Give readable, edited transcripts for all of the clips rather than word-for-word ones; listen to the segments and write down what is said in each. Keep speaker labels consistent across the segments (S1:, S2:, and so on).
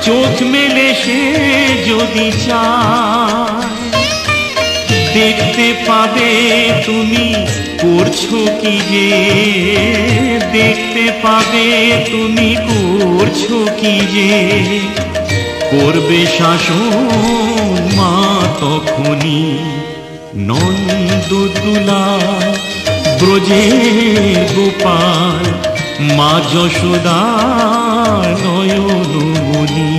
S1: চোখ মেলে সে যদি চায় দেখতে পাবে তুমি করছো কি যে, দেখতে পাবে তুমি করছো কি যে। করবে শাসন মা তখনই নন্দদুলাল ব্রজের গোপাল মা যশোদা নয়নমণি।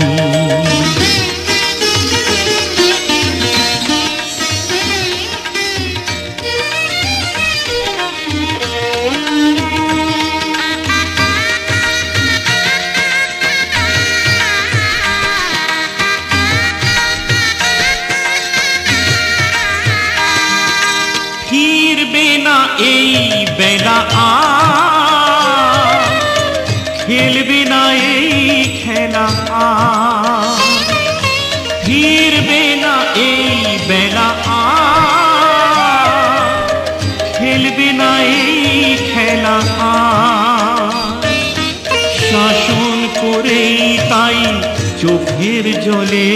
S1: ফিরবে না এই বেলা আর, খেলবে না এই খেলা আর, ফিরবে না এই বেলা আর, খেলবে না এই খেলা আর। শাসন করেই তাই চোখের জলে,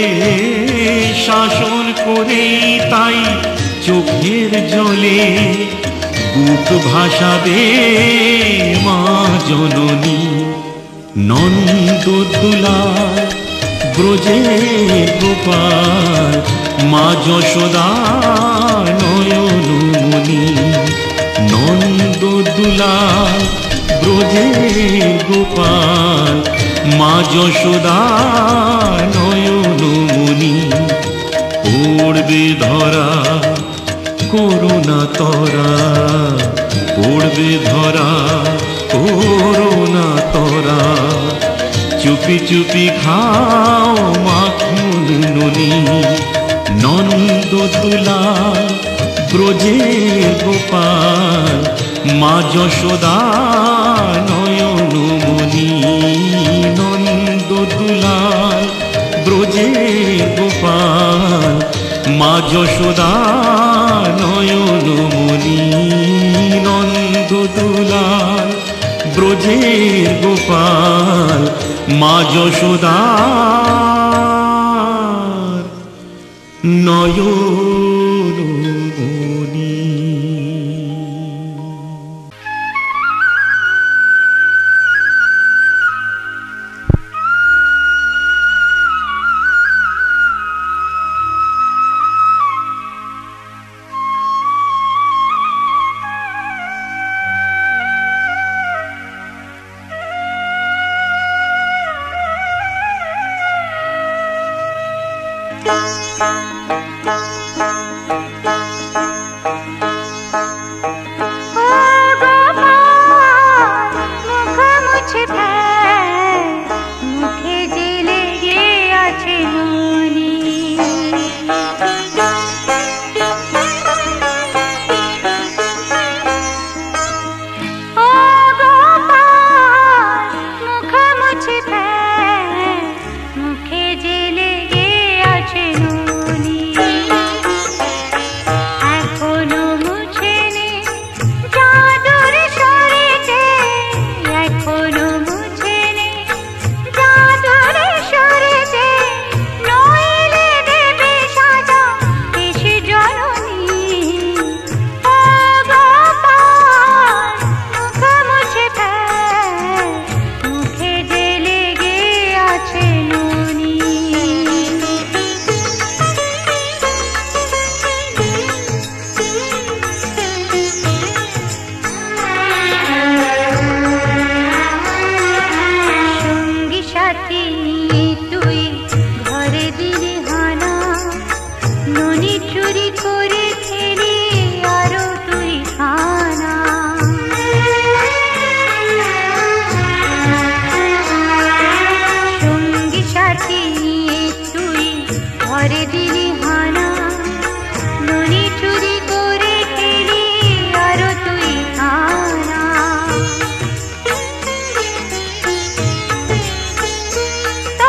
S1: শাসন করেই তাই চোখের জলে বুক ভাসাবে মা জননী নন্দদুলাল ব্রজের গোপাল মা যশোদা নয়নমণি। নন্দদুলাল ব্রজের গোপাল মা যশোদা নয়নমণি। পড়বে ধরা করুণা তরা, পড়বে ধরা করুণা তরা, চুপি চুপি খাও মাখন ননি। নন্দদুলাল ব্রজের গোপাল মা যশোদা নয়নমণি। নন্দদুলাল ব্রজের গোপাল মা যশোদা নয়নমণি। নন্দদুলাল ব্রজের গোপাল মা যশোদা নয়নমণি।
S2: তা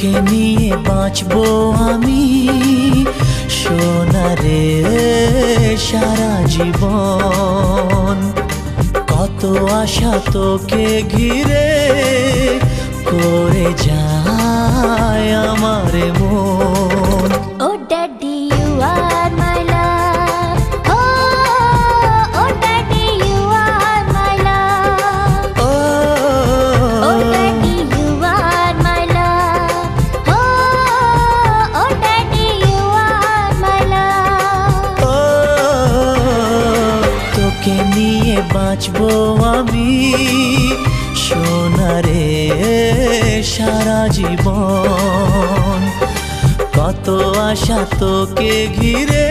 S2: তোকে নিয়ে বাঁচবো আমি সোনারে সারা জীবন। কত আশা তোকে ঘিরে করে যায় আমার মন।
S3: Oh daddy you are my love, oh daddy you are my love, oh daddy you are my love, oh daddy you are my love.
S2: তোকে নিয়ে বাঁচবো আমি সোনারে সারা জীবন। কত আশা তোকে ঘিরে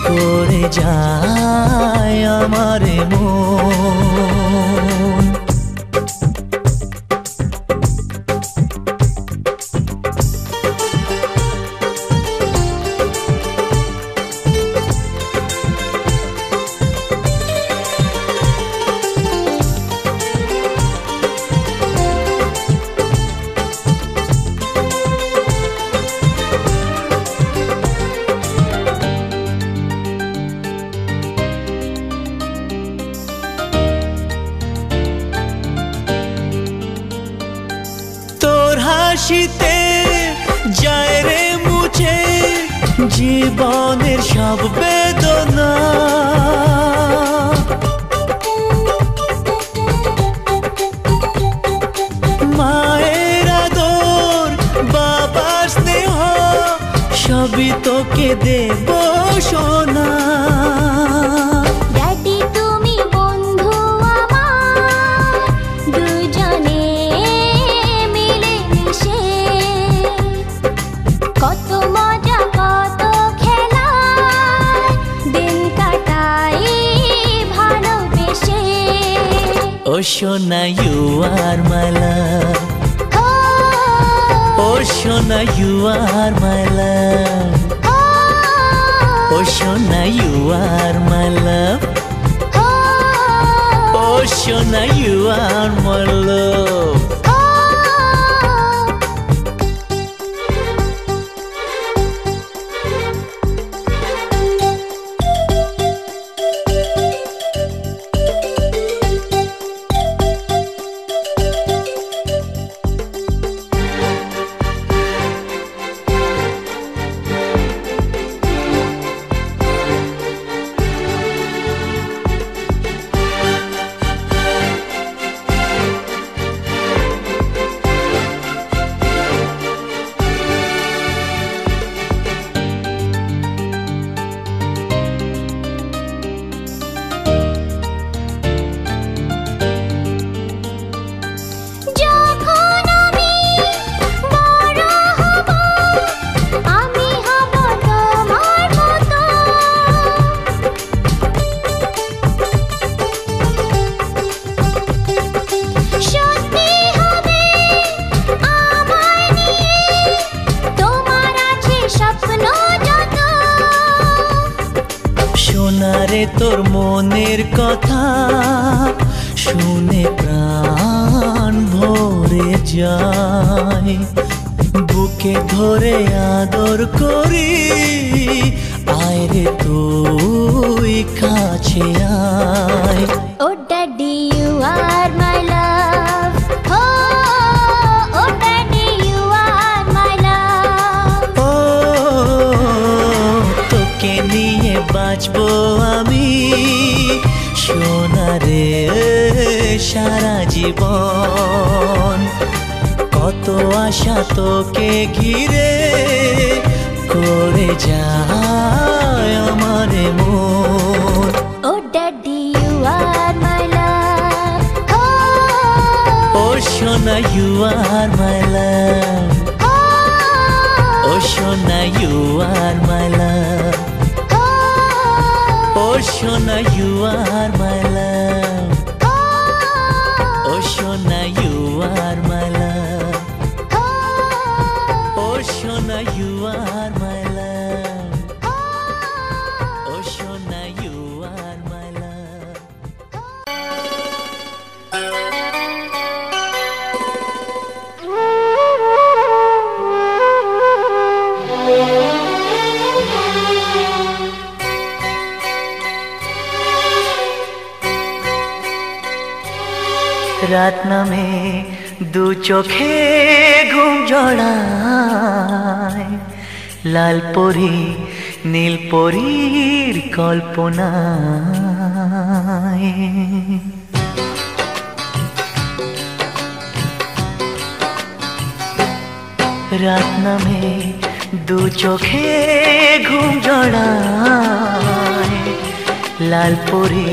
S2: করে যায় আমার মন। হাসিতে যায় রে মুছে জীবনের সব বেদনা। মায়ের আদর বাবার স্নেহ সবই তোকে দেব সোনা। Oh Shona, you are my love. Oh Shona, you are my love. Oh Shona, you are my love. Oh Shona, you are my love. সোনারে তোর মনের কথা শুনে প্রাণ ভরে যায়। বুকে ধরে আদর করি আয় রে তুই কাছে আয়।
S3: Oh daddy you are my love, oh daddy you are my love.
S2: তোকে নিয়ে বাঁচবো আমি সোনারে সারা জীবন। কত আশা তোকে ঘিরে করে যায় আমার মন।
S3: Oh daddy you are my love,
S2: ও সোনা ইউ আর মাই লাভ। ও সোনা ইউ আর মাই লাভ। ও সোনা ইউ আর মাই লাভ। ও সোনা ইউ আর মাই লাভ। ও সোনা ইউ আর মাই লাভ। ও সোনা ইউ আর মাই লাভ। রাত নামে দু চোখে ঘুম জড়ায়, লাল পরি নীল পরীর কল্পনায়। রাত নামে দু চোখে ঘুম জড়ায়, লাল পরি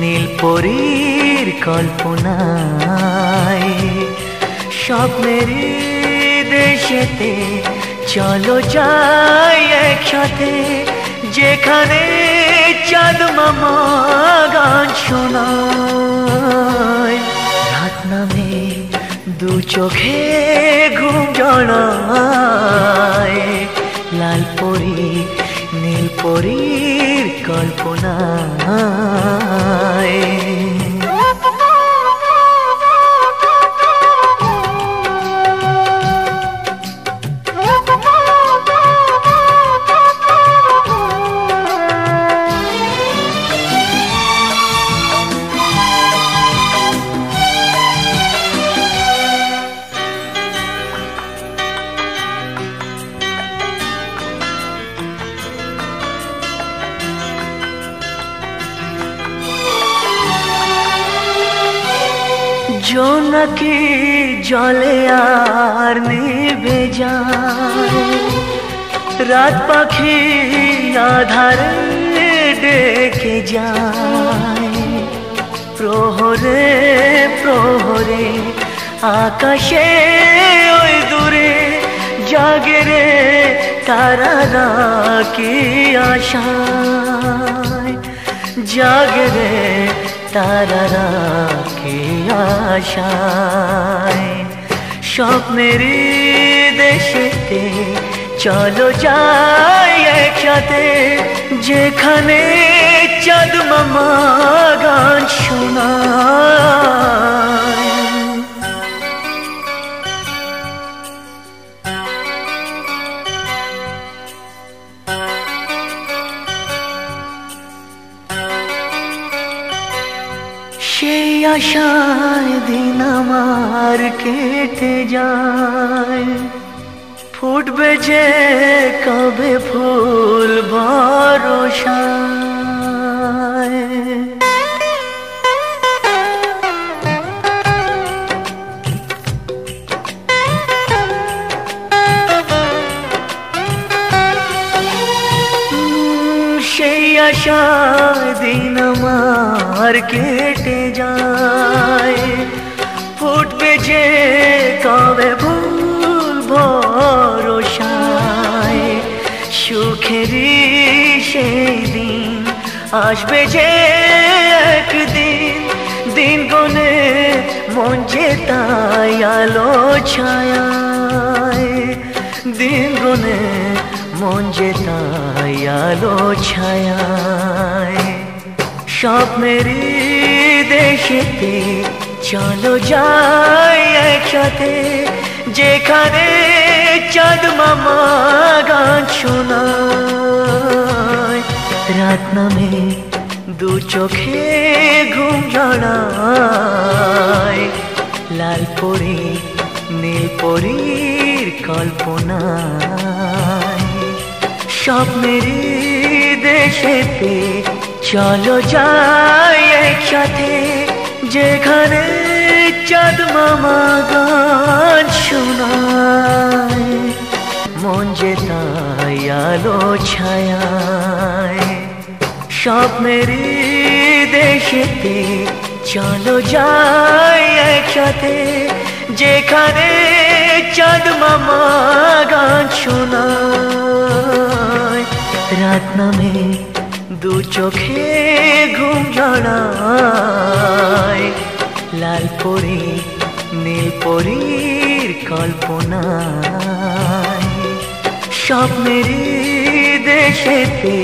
S2: নীল পরীর কল্পনায়। স্বপ্নেরই দেশেতে চলো যাই একসাথে, যেখানে চাঁদ মামা গান শোনায়। রাত নামে দু চোখে ঘুম জড়ায়, লাল পরি নীল পরীর কল্পনায়। জোনাকি জলে আর নিভে যায়, রাত পাখি আধারে ডেকে যায়। প্রহরে প্রহরে আকাশে ওই দূরে জাগে রে তারারা কি আশায়, জাগে রে তারারা কি আশায়। স্বপ্নেরই দেশেতে চলো যাই একসাথে, যেখানে চাঁদ মামা গান শোনায়। সেই আশায় দিন আমার কেটে যায়, ফুটবে যে কবে ফুল ভরসায়। সেই আশায় দিন আমার কেটে যায়, ফুটবে যে কবে ফুল ভরসায়। সুখেরই সেই দিন আসবে যে একদিন, দিন গনে মন যে তাই আলো ছায়ায়। দিন গনে মন যে তাই আলো ছায়ায়। স্বপ্নেরই দেশেতে চলো যাই একসাথে, যেখানে চাঁদ মামা গান শোনায়। রাত নামে দু চোখে ঘুম জড়ায়, লাল পরি নীল পরীর কল্পনায়। স্বপ্নেরই দেশেতে চলো যাই একসাথে, যেখানে চাঁদ মামা গান শোনায়। মন যে তাই আলো ছায়ায়। স্বপ্নেরই দেশেতে চলো যাই একসাথে, যেখানে চাঁদ মামা গান শোনায়। রাত নামে দু চোখে ঘুম জড়ায়, লাল পরি নীল পরীর কল্পনায়। স্বপ্নেরই দেশেতে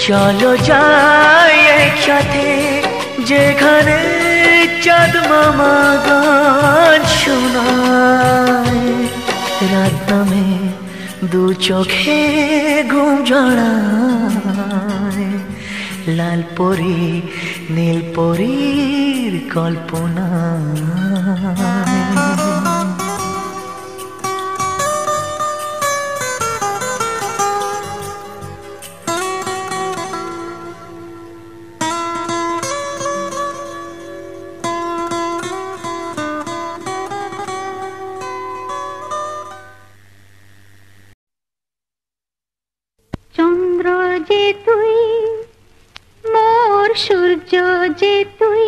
S2: চলো যাই একসাথে, যেখানে চাঁদ মামা গান শোনায়। রাত নামে দু চোখে ঘুম জড়ায়, লাল পরি নীল পরীর কল্পনা।
S3: চন্দ্র যে তুই, মোর সূর্য যে তুই,